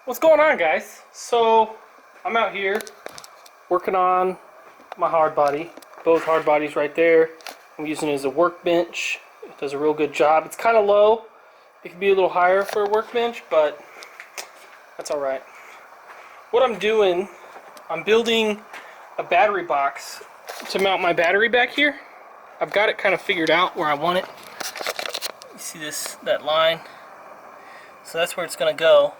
What's going on, guys? So I'm out here working on my hard body. Both hard bodies right there. I'm using it as a workbench. It does a real good job. It's kind of low. It could be a little higher for a workbench, but that's all right. What I'm doing, I'm building a battery box to mount my battery back here. I've got it kind of figured out where I want it. You see that line? So that's where it's going to go.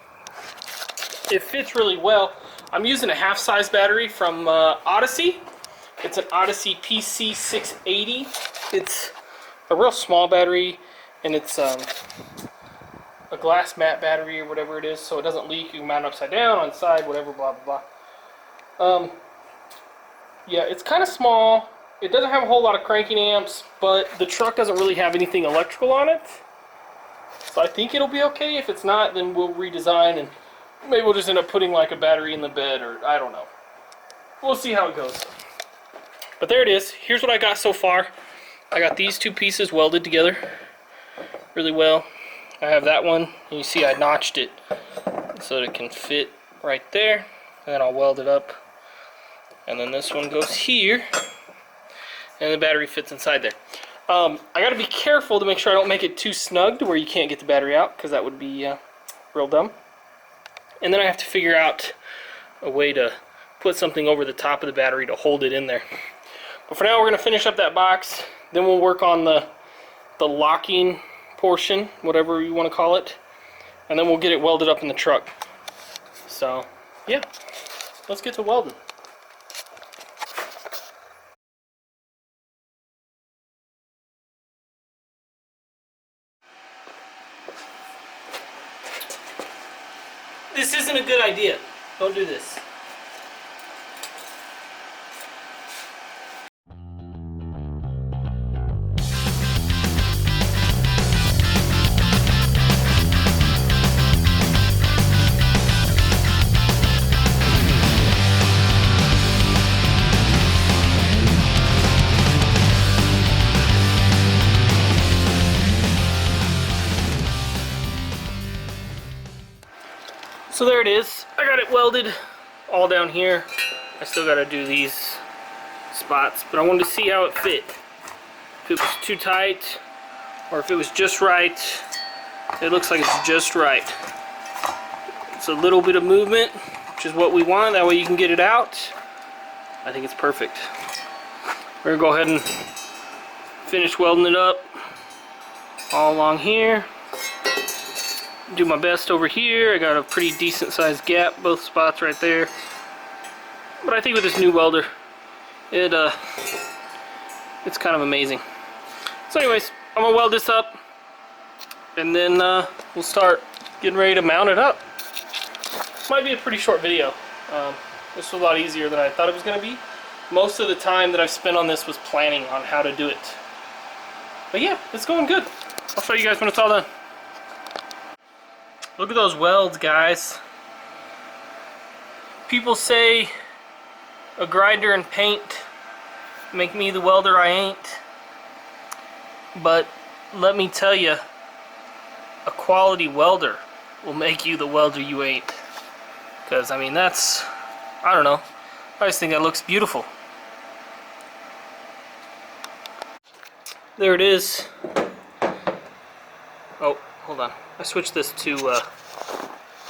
It fits really well. I'm using a half-size battery from Odyssey. It's an Odyssey PC680. It's a real small battery, and it's a glass mat battery or whatever it is, so it doesn't leak. You can mount it upside down, on the side, whatever, blah, blah, blah. Yeah, it's kind of small. It doesn't have a whole lot of cranking amps, but the truck doesn't really have anything electrical on it. So I think it'll be okay. If it's not, then we'll redesign, and maybe we'll just end up putting like a battery in the bed, or I don't know. We'll see how it goes. But there it is. Here's what I got so far. I got these two pieces welded together really well. I have that one, and you see I notched it so that it can fit right there. And then I'll weld it up. And then this one goes here, and the battery fits inside there. I got to be careful to make sure I don't make it too snug to where you can't get the battery out, because that would be real dumb. And then I have to figure out a way to put something over the top of the battery to hold it in there. But for now, we're going to finish up that box. Then we'll work on the locking portion, whatever you want to call it. And then we'll get it welded up in the truck. So, yeah. Let's get to welding. This isn't a good idea. Don't do this. So there it is. I got it welded all down here. I still got to do these spots, but I wanted to see how it fit. If it was too tight or if it was just right. It looks like it's just right. It's a little bit of movement, which is what we want. That way you can get it out. I think it's perfect. We're going to go ahead and finish welding it up all along here. Do my best over here. I got a pretty decent sized gap, both spots right there. But I think with this new welder, it's kind of amazing. So anyways, I'm gonna weld this up, and then we'll start getting ready to mount it up. Might be a pretty short video. This was a lot easier than I thought it was gonna be. Most of the time that I've spent on this was planning on how to do it. But yeah, it's going good. I'll show you guys when it's all done. Look at those welds, guys. People say a grinder and paint make me the welder I ain't. But let me tell you, a quality welder will make you the welder you ain't. Because, I mean, I don't know. I just think that looks beautiful. There it is. Oh, hold on. I switched this to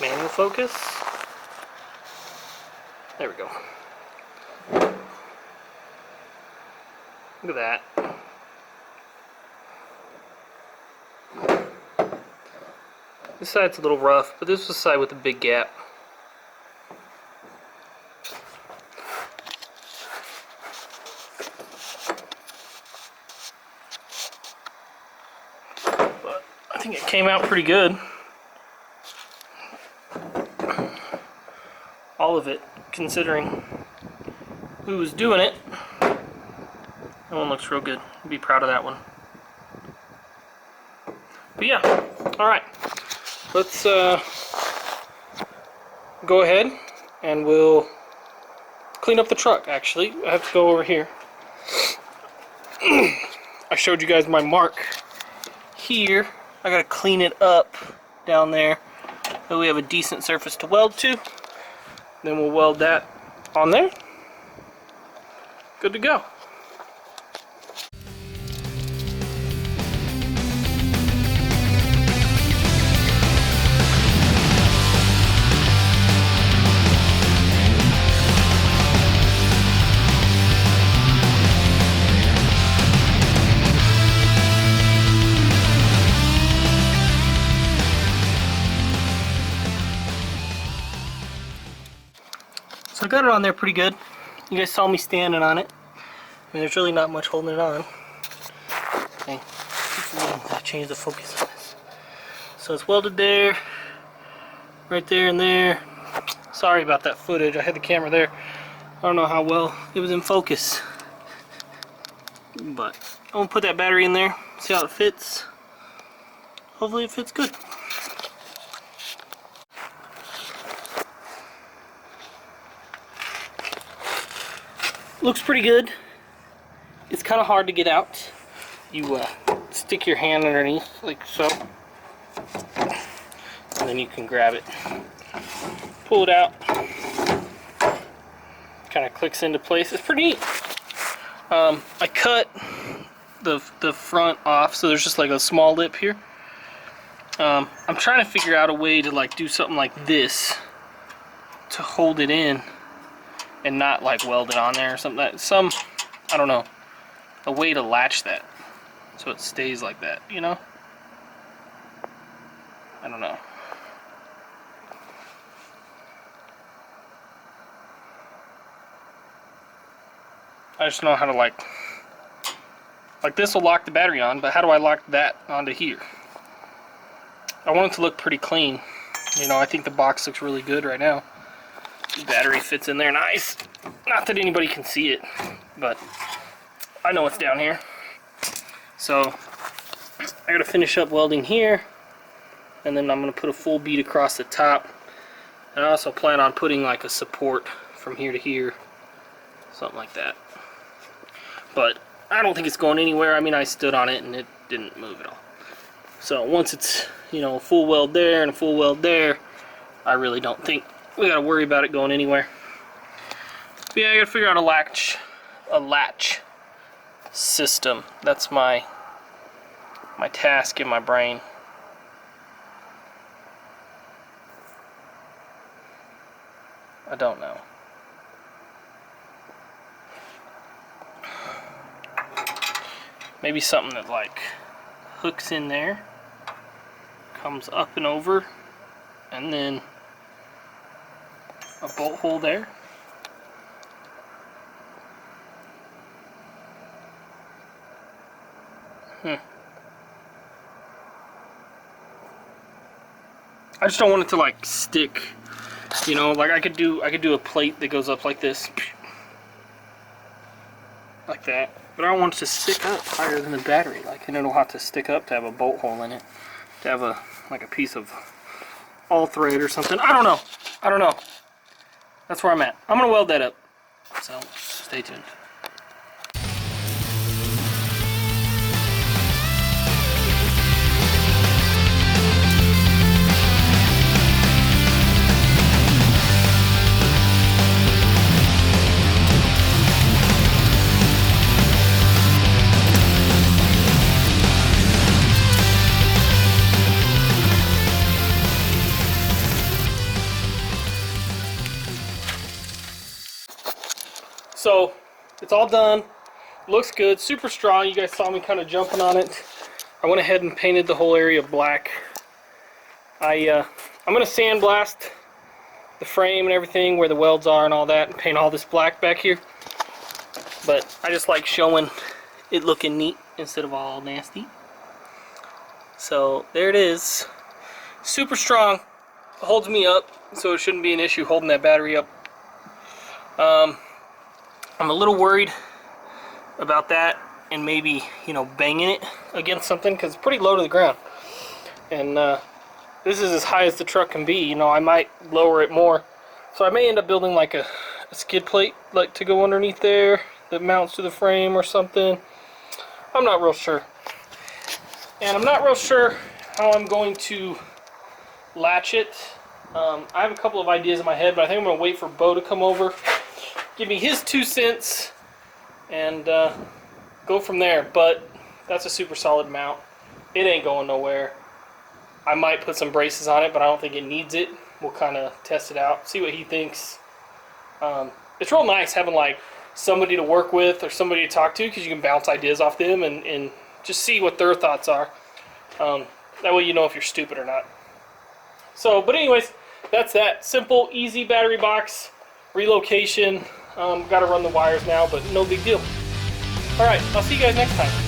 manual focus. There we go. Look at that. This side's a little rough, but this is the side with the big gap. But I think it came out pretty good. All of it, considering who was doing it. That one looks real good. I'd be proud of that one. But yeah, alright. Let's go ahead and we'll clean up the truck, actually. I have to go over here. I showed you guys my mark here. I gotta clean it up down there. So we have a decent surface to weld to. Then we'll weld that on there. Good to go. So I got it on there pretty good. You guys saw me standing on it. I mean, there's really not much holding it on. Okay, I changed the focus on this. So it's welded there, right there and there. Sorry about that footage. I had the camera there. I don't know how well it was in focus. But I'm gonna put that battery in there, see how it fits. Hopefully it fits good. Looks pretty good. It's kind of hard to get out. You stick your hand underneath like so, and then you can grab it. Pull it out. Kind of clicks into place. It's pretty neat. I cut the front off, so there's just like a small lip here. I'm trying to figure out a way to like do something like this to hold it in and not like weld it on there or something. I don't know, a way to latch that so it stays like that, you know? I don't know. I just know how to like this will lock the battery on, but how do I lock that onto here? I want it to look pretty clean. You know, I think the box looks really good right now. The battery fits in there nice. Not that anybody can see it, but I know it's down here. So I gotta finish up welding here, and then I'm gonna put a full bead across the top. And I also plan on putting like a support from here to here, something like that. But I don't think it's going anywhere. I mean, I stood on it and it didn't move at all. So once it's, you know, a full weld there and a full weld there, I really don't think we gotta worry about it going anywhere. But yeah, I gotta figure out a latch system. That's my task in my brain. I don't know. Maybe something that like hooks in there, comes up and over, and then a bolt hole there. I just don't want it to like stick, you know, like I could do a plate that goes up like this, like that, but I don't want it to stick up higher than the battery. Like, and it'll have to stick up to have a bolt hole in it, to have like a piece of all thread or something. I don't know. That's where I'm at. I'm gonna weld that up, so stay tuned. So it's all done. Looks good, super strong. You guys saw me kind of jumping on it. I went ahead and painted the whole area black. I'm gonna sandblast the frame and everything where the welds are and all that, and paint all this black back here. But I just like showing it looking neat instead of all nasty. So there it is. Super strong. Holds me up, so it shouldn't be an issue holding that battery up. I'm a little worried about that and maybe, you know, banging it against something because it's pretty low to the ground. And this is as high as the truck can be. You know, I might lower it more. So I may end up building like a skid plate like to go underneath there that mounts to the frame or something. I'm not real sure. And I'm not real sure how I'm going to latch it. I have a couple of ideas in my head, but I think I'm going to wait for Bo to come over, give me his 2 cents, and go from there. But that's a super solid mount. It ain't going nowhere. I might put some braces on it, but I don't think it needs it. We'll kind of test it out, see what he thinks. It's real nice having like somebody to work with or somebody to talk to, because you can bounce ideas off them and just see what their thoughts are. That way you know if you're stupid or not. So, but anyways, that's that. Simple, easy battery box relocation. Got to run the wires now, but no big deal. All right, I'll see you guys next time.